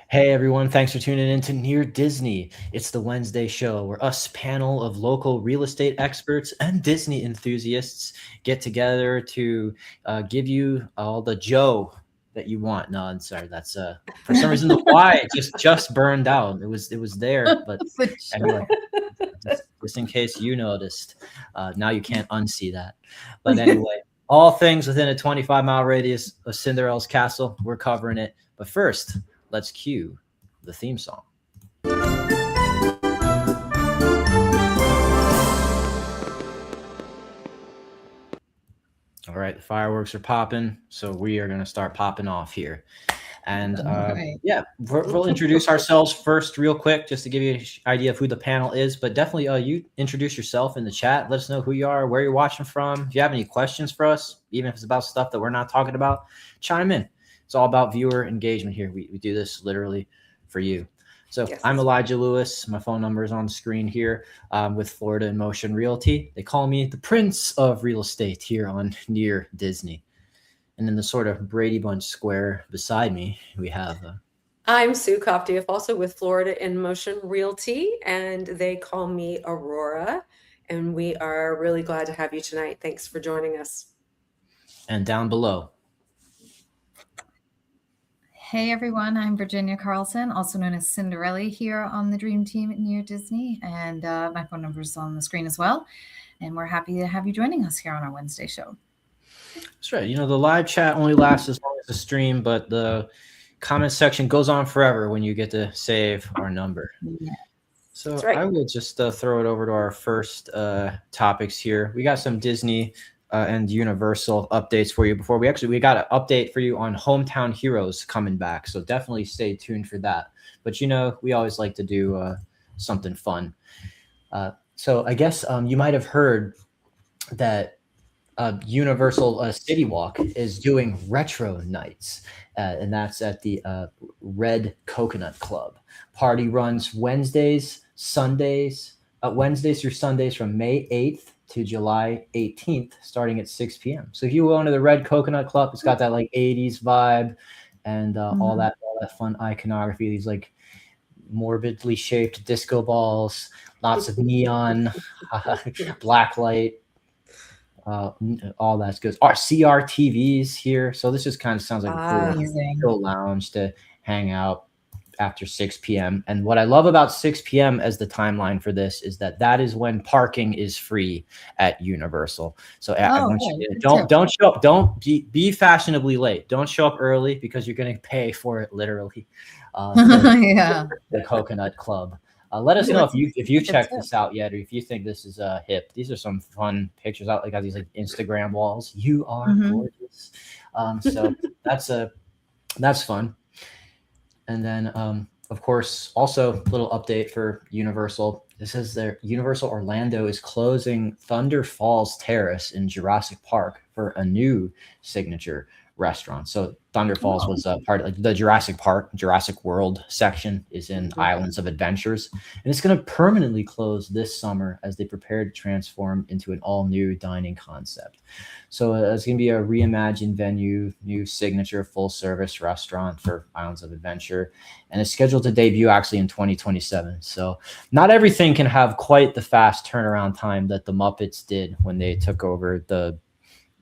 Hey everyone, thanks for tuning in to Near Disney. It's the Wednesday show where us panel of local real estate experts and Disney enthusiasts get together to give you all the Joe that you want. No, I'm sorry, that's for some reason the Y just burned out. It was there, but For anyway, sure. just in case you noticed, now you can't unsee that. But anyway, all things within a 25-mile radius of Cinderella's castle, we're covering it. But first, let's cue the theme song. All right, the fireworks are popping, so we are going to start popping off here. And Right. yeah, we'll introduce ourselves first, real quick, just to give you an idea of who the panel is. But definitely, you introduce yourself in the chat. Let us know who you are, where you're watching from. If you have any questions for us, even if it's about stuff that we're not talking about, chime in. It's all about viewer engagement here. We do this literally for you. So Yes. I'm Elijah Lewis. My phone number is on the screen here with Florida in Motion Realty. They call me the Prince of Real Estate here on Near Disney. And in the sort of Brady Bunch square beside me, we have. I'm Sue Koptieff, also with Florida in Motion Realty, and they call me Aurora. And we are really glad to have you tonight. Thanks for joining us. And down below. Hey everyone, I'm Virginia Carlson, also known as Cinderella here on the Dream Team at Near Disney, and my phone number is on the screen as well. And we're happy to have you joining us here on our Wednesday show. That's right. You know, the live chat only lasts as long as the stream, but the comment section goes on forever when you get to save our number. Yeah. So right. I will just throw it over to our first topics here. We got some Disney and Universal updates for you before we got an update for you on Hometown Heroes coming back. So definitely stay tuned for that. But, you know, we always like to do something fun. So I guess you might have heard that Universal City Walk is doing retro nights, and that's at the Red Coconut Club. Party runs Wednesdays through Sundays from May 8th to July 18th, starting at 6 p.m. So if you go into the Red Coconut Club, it's got that like 80s vibe and all that fun iconography. These like morbidly shaped disco balls, lots of neon, black light. All that's good. Our CRTVs here, so this just kind of sounds like a cool lounge to hang out after 6 p.m. And what I love about 6 p.m. as the timeline for this is that is when parking is free at Universal. So don't show up. Don't be fashionably late. Don't show up early because you're going to pay for it literally. The Coconut Club. Let us know if you've checked this out yet, or if you think this is hip. These are some fun pictures out. Like got these like Instagram walls. You are gorgeous. So that's fun. And then of course, also a little update for Universal. This says that Universal Orlando is closing Thunder Falls Terrace in Jurassic Park for a new signature restaurant. So Thunder Falls was part of like the Jurassic World section is in Islands of Adventures, and it's going to permanently close this summer as they prepare to transform into an all-new dining concept. So it's going to be a reimagined venue, new signature full-service restaurant for Islands of Adventure, and it's scheduled to debut actually in 2027. So not everything can have quite the fast turnaround time that the Muppets did when they took over the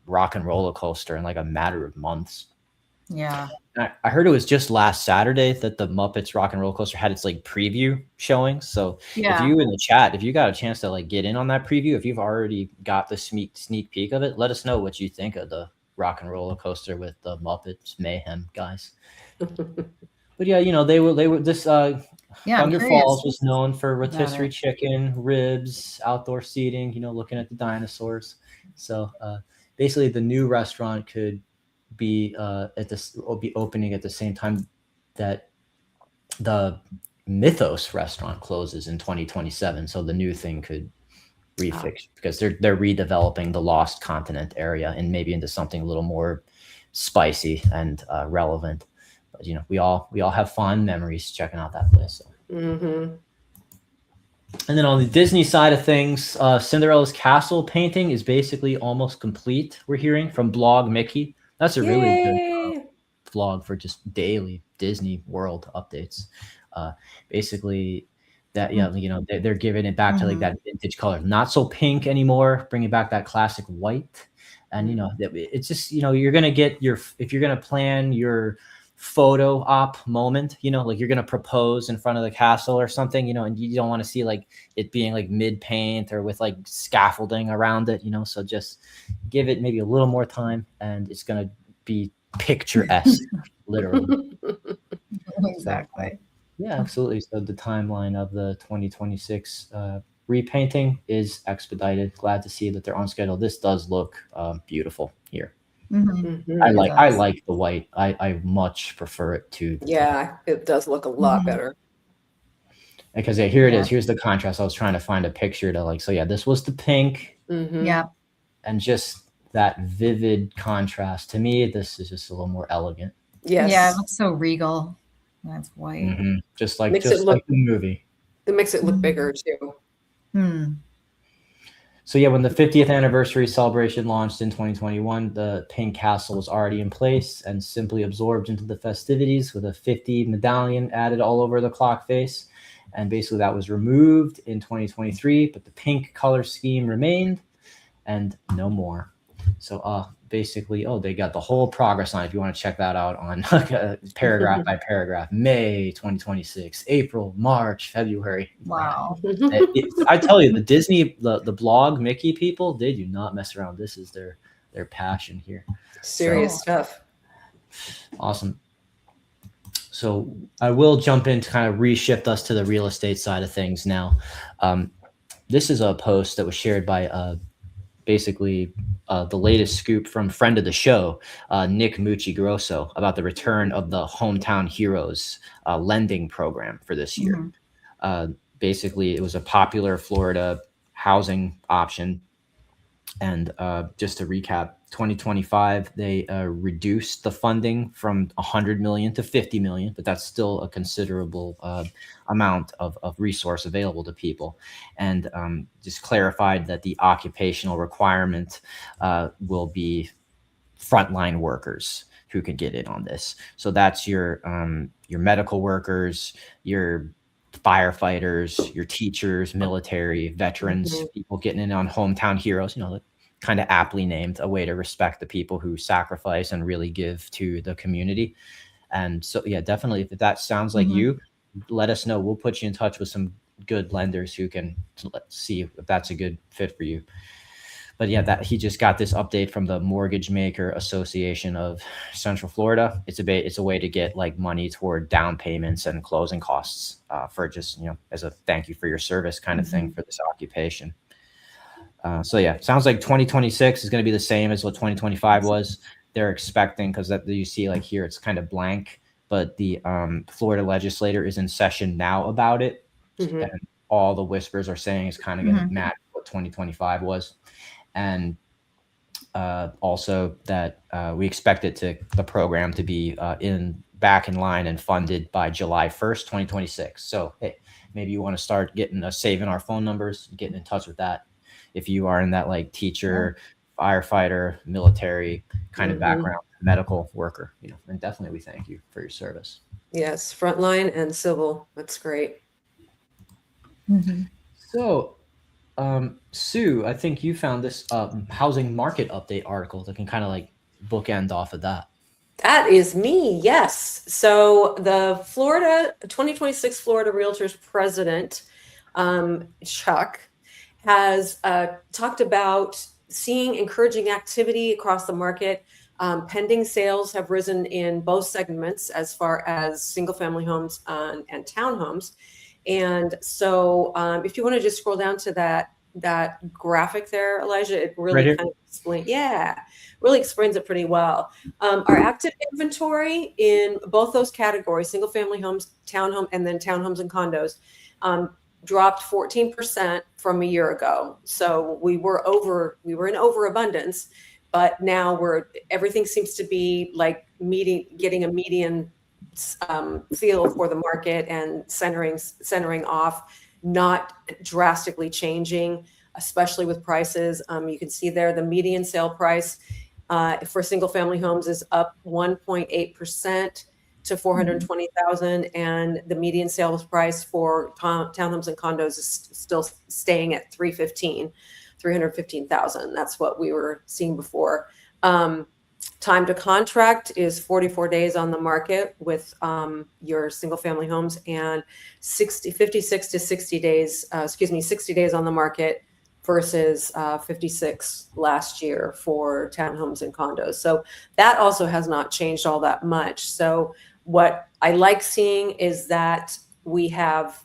Rock and Roller Coaster in like a matter of months. Yeah. I heard it was just last Saturday that the Muppets Rock and Roller Coaster had its like preview showing. So if you in the chat, if you got a chance to like get in on that preview, if you've already got the sneak peek of it, let us know what you think of the Rock and Roller Coaster with the Muppets Mayhem guys. But yeah, you know, they were this Thunder Falls was known for rotisserie chicken, ribs, outdoor seating, you know, looking at the dinosaurs. So basically the new restaurant could be opening at the same time that the Mythos restaurant closes in 2027. So the new thing could refix because they're redeveloping the Lost Continent area and maybe into something a little more spicy and relevant. But you know, we all have fond memories checking out that place. So. And then on the Disney side of things, Cinderella's castle painting is basically almost complete. We're hearing from Blog Mickey. That's a really good vlog for just daily Disney World updates. Basically, that they're giving it back to like that vintage color, not so pink anymore, bringing back that classic white. And it's just you're gonna get if you're gonna plan your photo op moment, like you're gonna propose in front of the castle or something, and you don't want to see like it being like mid paint or with like scaffolding around it, so just give it maybe a little more time and it's gonna be picturesque, literally. Exactly. So, yeah, absolutely. So the timeline of the 2026 repainting is expedited. Glad to see that they're on schedule. This does look beautiful here. I like the white. I much prefer it to. Yeah, it does look a lot better. Because here it is. Here's the contrast. I was trying to find a picture to like. So yeah, this was the pink. Yeah. And just that vivid contrast. To me, this is just a little more elegant. Yes. Yeah, it looks so regal. That's white. Just like the movie. It makes it look bigger too. So yeah, when the 50th anniversary celebration launched in 2021, the pink castle was already in place and simply absorbed into the festivities with a 50 medallion added all over the clock face. And basically that was removed in 2023, but the pink color scheme remained and no more. So basically, they got the whole progress line if you want to check that out on paragraph by paragraph. May 2026, April, March, February. Wow. I tell you, the Disney, the blog Mickey people, they do not mess around. This is their passion here. Serious stuff. Awesome. So I will jump in to kind of reshift us to the real estate side of things now. This is a post that was shared by basically the latest scoop from friend of the show, Nick Mucci-Grosso, about the return of the Hometown Heroes lending program for this year. Basically, it was a popular Florida housing option. And just to recap, 2025, they reduced the funding from 100 million to 50 million, but that's still a considerable amount of resource available to people. And just clarified that the occupational requirement will be frontline workers who can get in on this. So that's your medical workers, your firefighters, your teachers, military, veterans, people getting in on Hometown Heroes, kind of aptly named, a way to respect the people who sacrifice and really give to the community. And so, yeah, definitely, if that sounds like you, let us know. We'll put you in touch with some good lenders who can see if that's a good fit for you. But yeah, that he just got this update from the Mortgage Maker Association of Central Florida. It's a way to get like money toward down payments and closing costs for just, as a thank you for your service kind of thing for this occupation. So yeah, sounds like 2026 is going to be the same as what 2025 was. They're expecting, because that you see like here, it's kind of blank, but the Florida legislature is in session now about it. And all the whispers are saying it's kind of going to match what 2025 was. And also that we expect the program to be back in line and funded by July 1st, 2026. So hey, maybe you want to start getting saving our phone numbers, getting in touch with that. If you are in that like teacher, firefighter, military kind of background, medical worker, and definitely we thank you for your service. Yes, frontline and civil. That's great. So, Sue, I think you found this housing market update article that can kind of like bookend off of that. That is me, yes. So the 2026 Florida Realtors president, Chuck, has talked about seeing encouraging activity across the market. Pending sales have risen in both segments as far as single family homes and townhomes. And so if you want to just scroll down to that graphic there, Elijah, it really kind of really explains it pretty well. Our active inventory in both those categories, single family homes, townhome, and then townhomes and condos, dropped 14% from a year ago. So we were in overabundance, but now everything seems to be like getting a median feel for the market and centering off, not drastically changing, especially with prices. You can see there the median sale price for single family homes is up 1.8% to 420,000, and the median sales price for townhomes and condos is still staying at 315,000. That's what we were seeing before. Time to contract is 44 days on the market with your single family homes, and 56 to 60 days, 60 days on the market versus 56 last year for townhomes and condos. So that also has not changed all that much. So what I like seeing is that we have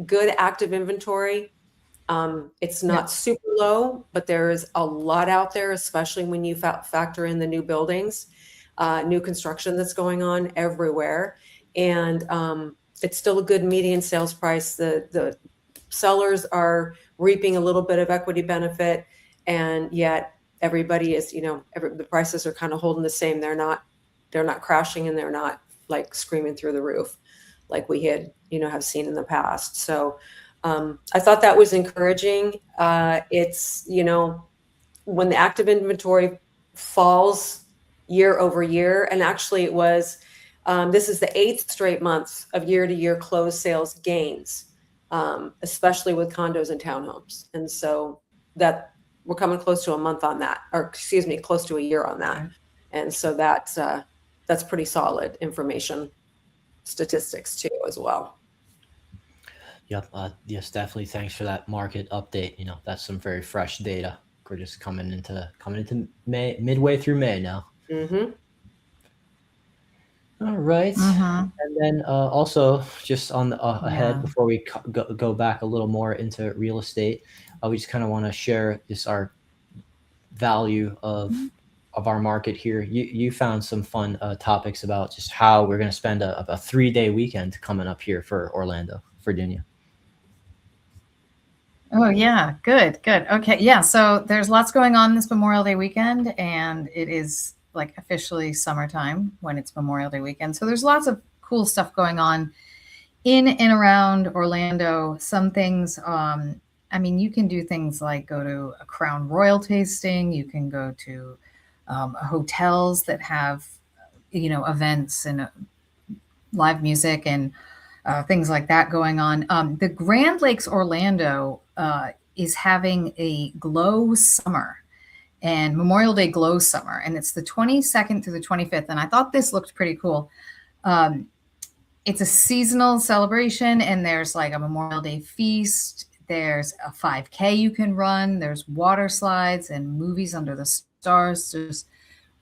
good active inventory. It's not super low, but there is a lot out there, especially when you factor in the new buildings, new construction that's going on everywhere. And it's still a good median sales price. The sellers are reaping a little bit of equity benefit, and yet everybody is, the prices are kind of holding the same. They're not crashing, and they're not like screaming through the roof like we had, have seen in the past. So I thought that was encouraging. It's, when the active inventory falls year over year, and actually it was, this is the 8th straight month of year-to-year closed sales gains, especially with condos and townhomes. And so that we're coming close to a month on that, or excuse me, close to a year on that. And so that's pretty solid information, statistics too, as well. Yep. Yes, definitely. Thanks for that market update. That's some very fresh data. We're just coming into May, midway through May now. Mm-hmm. All right. And then also just on the ahead, before we go back a little more into real estate, we just kind of want to share our value of our market here. You found some fun topics about just how we're going to spend a 3-day weekend coming up here for Orlando, Virginia. Oh yeah, good. Okay, yeah. So there's lots going on this Memorial Day weekend, and it is like officially summertime when it's Memorial Day weekend. So there's lots of cool stuff going on in and around Orlando. Some things, you can do things like go to a Crown Royal tasting. You can go to hotels that have, events and live music and things like that going on. The Grand Lakes Orlando is having a glow summer, and Memorial Day glow summer, and it's the 22nd through the 25th. And I thought this looked pretty cool. It's a seasonal celebration, and there's like a Memorial Day feast. There's a 5K you can run. There's water slides and movies under the stars. There's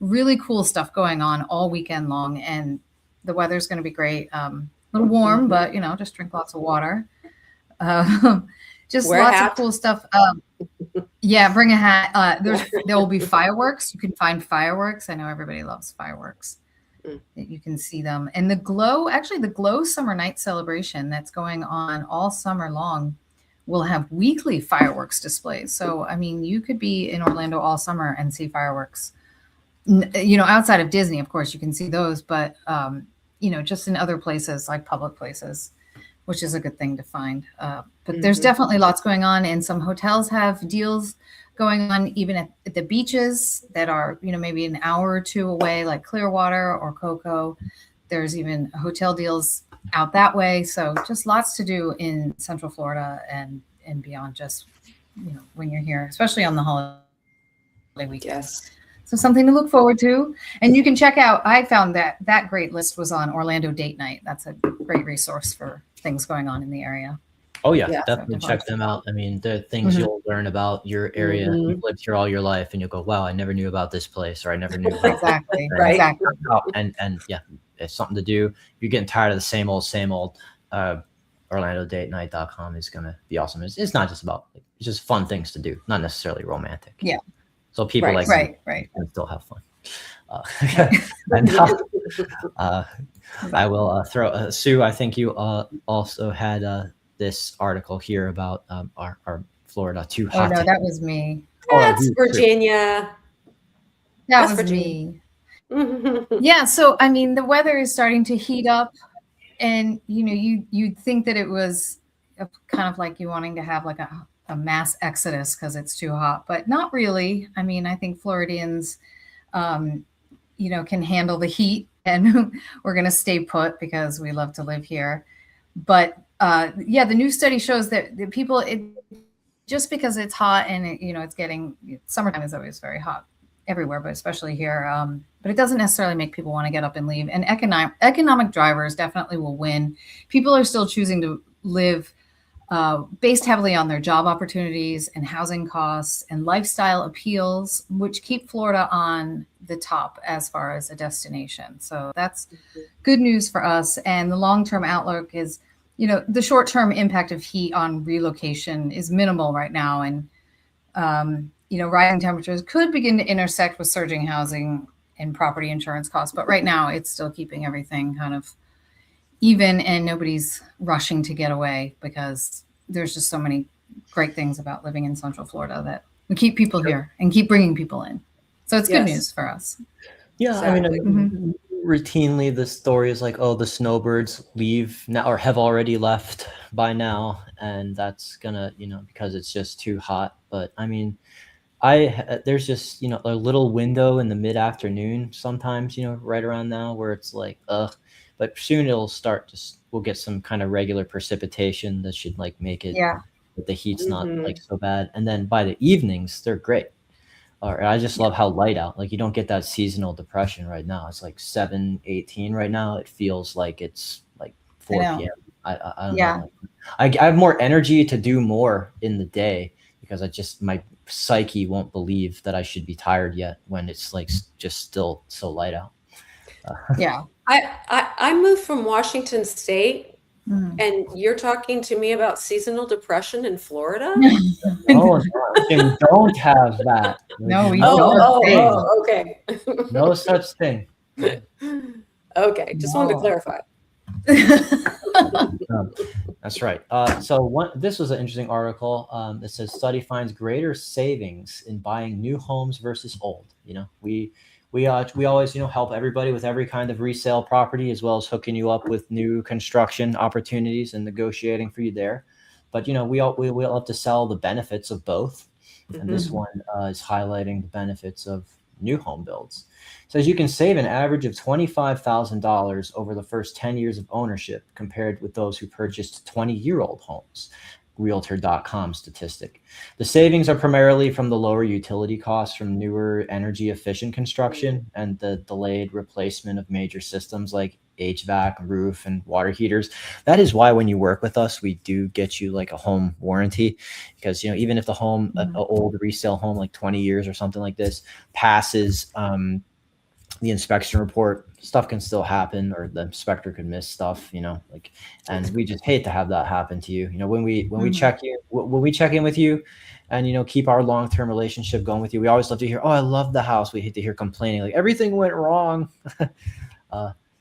really cool stuff going on all weekend long, and the weather's going to be great. A little warm, but just drink lots of water. Just wear lots of cool stuff. Yeah, bring a hat. There will be fireworks. You can find fireworks. I know everybody loves fireworks. You can see them. And the glow summer night celebration that's going on all summer long will have weekly fireworks displays. So, you could be in Orlando all summer and see fireworks. Outside of Disney, of course, you can see those, but just in other places like public places, which is a good thing to find. But there's definitely lots going on, and some hotels have deals going on even at the beaches that are, maybe an hour or two away, like Clearwater or Cocoa. There's even hotel deals out that way. So just lots to do in Central Florida and beyond, just, when you're here, especially on the holiday weekend. Yes. So something to look forward to. And you can check out, I found that great list was on Orlando Date Night. That's a great resource for things going on in the area. Oh yeah, definitely check them out. There are things you'll learn about your area. You've lived here all your life, and you'll go, wow, I never knew about this place, or I never knew about exactly. Right. Exactly. And yeah, it's something to do. You're getting tired of the same old. OrlandoDateNight.com is going to be awesome. It's not just about, it's just fun things to do, not necessarily romantic. Yeah. So people right. can still have fun. I will throw Sue. I think you also had this article here about our Florida too hot. Oh no, that was me. That's Virginia. That was me. Yeah. So the weather is starting to heat up, and you'd think that it was kind of like you wanting to have like a mass exodus because it's too hot, but not really. I think Floridians can handle the heat, and we're going to stay put because we love to live here. But the new study shows that the people, just because it's hot and it's getting, summertime is always very hot everywhere, but especially here. But it doesn't necessarily make people want to get up and leave. And economic drivers definitely will win. People are still choosing to live based heavily on their job opportunities and housing costs and lifestyle appeals, which keep Florida on the top as far as a destination. So that's good news for us. And the long-term outlook is, the short-term impact of heat on relocation is minimal right now. And, rising temperatures could begin to intersect with surging housing and property insurance costs. But right now it's still keeping everything kind of even, and nobody's rushing to get away because there's just so many great things about living in Central Florida that we keep people here and keep bringing people in. So it's good news for us. Yeah. Exactly. I mean, routinely the story is like, oh, the snowbirds leave now or have already left by now. And that's gonna, because it's just too hot. But I mean, there's just, a little window in the mid-afternoon sometimes, right around now where it's like, ugh. But soon it'll start we'll get some kind of regular precipitation that should like make it, that the heat's not like so bad. And then by the evenings, they're great. I just love how light out. Like you don't get that seasonal depression right now. It's like 7:18 right now. It feels like it's like 4 p.m. I don't know. I have more energy to do more in the day because my psyche won't believe that I should be tired yet when it's like just still so light out. I moved from Washington State, and you're talking to me about seasonal depression in Florida? Oh, no, you don't have that. No, we don't. Okay. No such thing. Okay, just wanted to clarify. That's right. This was an interesting article. It says study finds greater savings in buying new homes versus old. We always help everybody with every kind of resale property, as well as hooking you up with new construction opportunities and negotiating for you there. But we all have to sell the benefits of both, and this one is highlighting the benefits of new home builds. It says you can save an average of $25,000 over the first 10 years of ownership compared with those who purchased 20-year-old homes. Realtor.com statistic. The savings are primarily from the lower utility costs from newer energy efficient construction and the delayed replacement of major systems like HVAC, roof, and water heaters. That is why when you work with us, we do get you like a home warranty, because even if the home, an old resale home like 20 years or something like this, passes the inspection report, stuff can still happen, or the inspector could miss stuff, and we just hate to have that happen to you. When we check in with you and, keep our long-term relationship going with you, we always love to hear, oh, I love the house. We hate to hear complaining, like everything went wrong.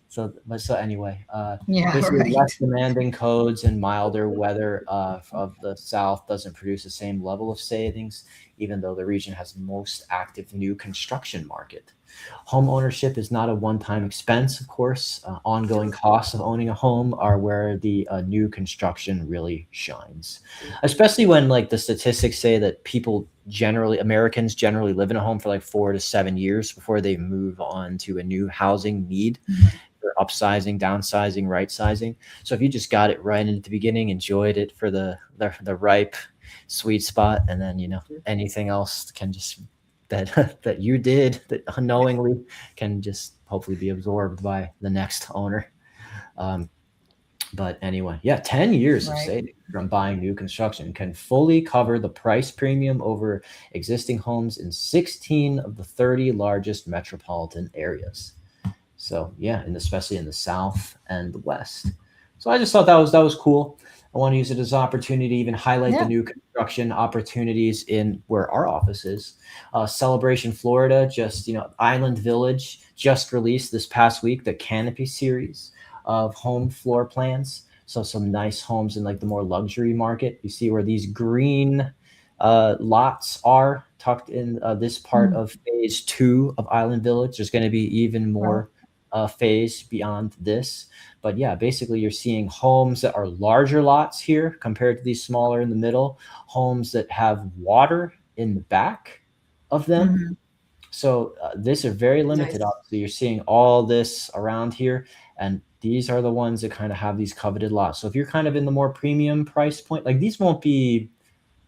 So anyway, less demanding codes and milder weather of the South doesn't produce the same level of savings, even though the region has the most active new construction market. Home ownership is not a one-time expense, of course. Ongoing costs of owning a home are where the new construction really shines, especially when like the statistics say that Americans generally live in a home for like 4 to 7 years before they move on to a new housing need. For upsizing, downsizing, right sizing. So if you just got it right at the beginning, enjoyed it for the ripe sweet spot, and then anything else can just that you did that unknowingly can just hopefully be absorbed by the next owner. But anyway, 10 years of savings from buying new construction can fully cover the price premium over existing homes in 16 of the 30 largest metropolitan areas. So and especially in the South and the West. So I just thought that was cool. I want to use it as an opportunity to even highlight the new construction opportunities in where our office is. Celebration Florida, Island Village just released this past week the Canopy series of home floor plans. So some nice homes in like the more luxury market. You see where these green lots are tucked in this part of phase 2 of Island Village. There's going to be even more phase beyond this. But basically you're seeing homes that are larger lots here compared to these smaller in the middle, homes that have water in the back of them, So these are very limited. Nice. Obviously, you're seeing all this around here, and these are the ones that kind of have these coveted lots. So if you're kind of in the more premium price point, like these won't be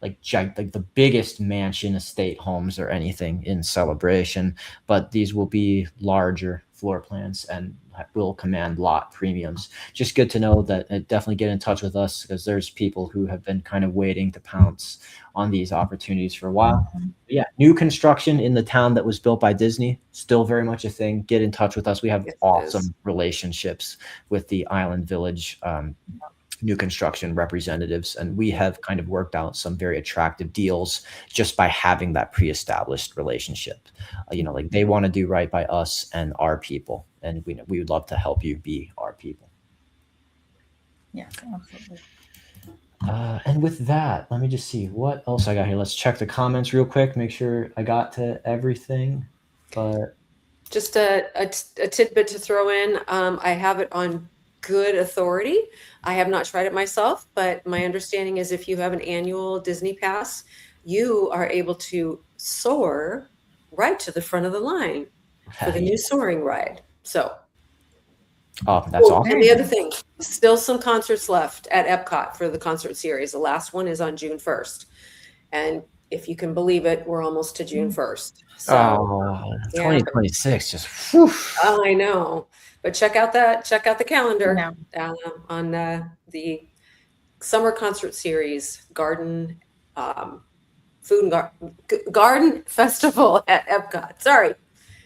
like the biggest mansion estate homes or anything in Celebration, but these will be larger floor plans and will command lot premiums. Just good to know that. Definitely get in touch with us, because there's people who have been kind of waiting to pounce on these opportunities for a while. Yeah, new construction in the town that was built by Disney, still very much a thing. Get in touch with us. We have Yes, it is. awesome relationships with the Island Village new construction representatives, and we have kind of worked out some very attractive deals just by having that pre-established relationship. Like they want to do right by us and our people, and we would love to help you be our people. Yes, absolutely. And with that, let me just see what else I got here. Let's check the comments real quick, make sure I got to everything. But just a tidbit to throw in. I have it on good authority. I have not tried it myself, but my understanding is if you have an annual Disney pass, you are able to soar right to the front of the line for the new soaring ride. So, that's awesome. and the other thing, still some concerts left at Epcot for the concert series. The last one is on June 1st. And if you can believe it, we're almost to June 1st. So 2026 just whew. Oh, I know. But check out the calendar on the summer concert series, Garden Food and Garden Festival at Epcot. Sorry.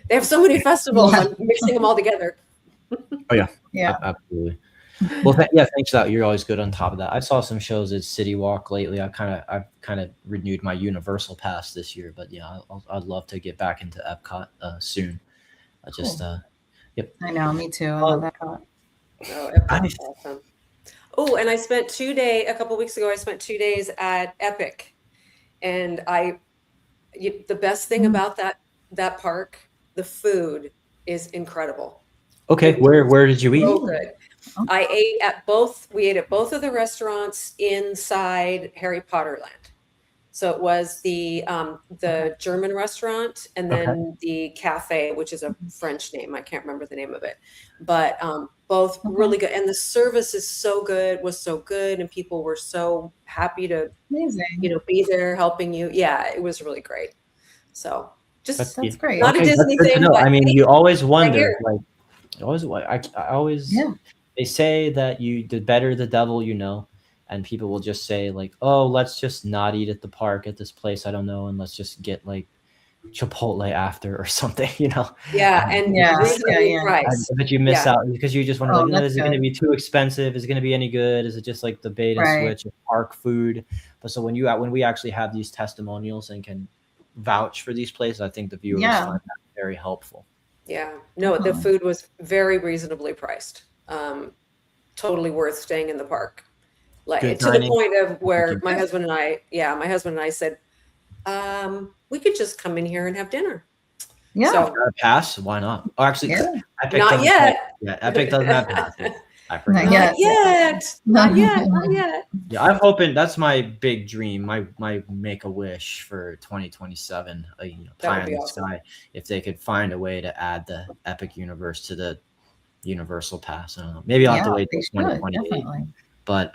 They have so many festivals. I'm mixing them all together. Oh yeah. Yeah. Absolutely. Well, thanks for that. You're always good on top of that. I saw some shows at City Walk lately. I've kind of renewed my Universal pass this year, but yeah, I'd love to get back into Epcot soon. Yep. I know, me too. I love Epcot. Oh, Epcot's awesome. Oh, and I spent a couple weeks ago, I spent 2 days at Epic, and the best thing about that park, the food is incredible. Okay, where did you eat? So good. We ate at both of the restaurants inside Harry Potter Land. So it was the German restaurant, and then the cafe, which is a French name. I can't remember the name of it, but both really good. And the service was so good, and people were so happy to be there helping you. Yeah, it was really great. So that's great. Not a Disney thing. But I mean, you always wonder, Yeah. They say that the better the devil you know. And people will just say like, oh, let's just not eat at the park at this place, I don't know, and let's just get like Chipotle after or something, Yeah, price. But you miss out because you just wonder, is it going to be too expensive? Is it going to be any good? Is it just like the bait and switch of park food? But so when we actually have these testimonials and can vouch for these places, I think the viewers find that very helpful. Yeah, no, the food was very reasonably priced. Totally worth staying in the park. Like to the point of where my husband and I said, we could just come in here and have dinner. Yeah. So pass? Why not? Oh, actually, Epic not yet. Epic doesn't have passes. Not yet. Yeah, I'm hoping that's my big dream, my make-a-wish for 2027. Pie in the sky. If they could find a way to add the Epic universe to the Universal Pass, I don't know. Maybe I'll have to wait till 2028. But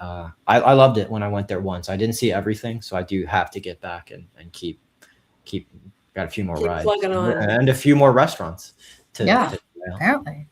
I loved it when I went there once. I didn't see everything, so I do have to get back and keep got a few more rides and a few more restaurants. Apparently.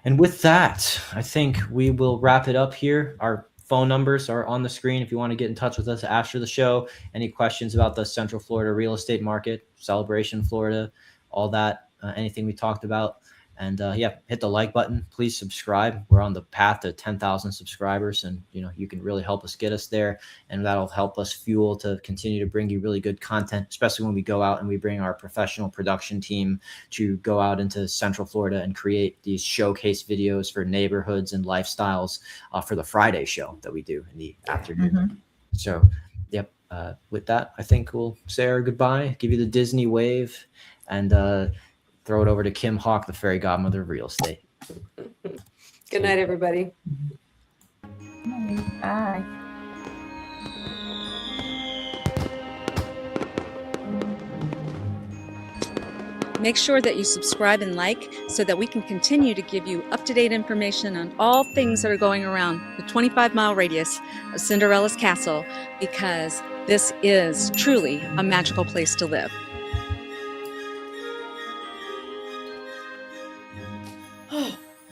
And with that, I think we will wrap it up here. Our phone numbers are on the screen if you want to get in touch with us after the show. Any questions about the Central Florida real estate market, Celebration Florida, all that, anything we talked about. And hit the like button. Please subscribe. We're on the path to 10,000 subscribers, and you can really help us get us there, and that'll help us fuel to continue to bring you really good content, especially when we go out and we bring our professional production team to go out into Central Florida and create these showcase videos for neighborhoods and lifestyles for the Friday show that we do in the afternoon. So, with that, I think we'll say our goodbye, give you the Disney wave, and throw it over to Kim Hawk, the fairy godmother of real estate. Good night, everybody. Bye. Make sure that you subscribe and like so that we can continue to give you up-to-date information on all things that are going around the 25-mile radius of Cinderella's castle, because this is truly a magical place to live.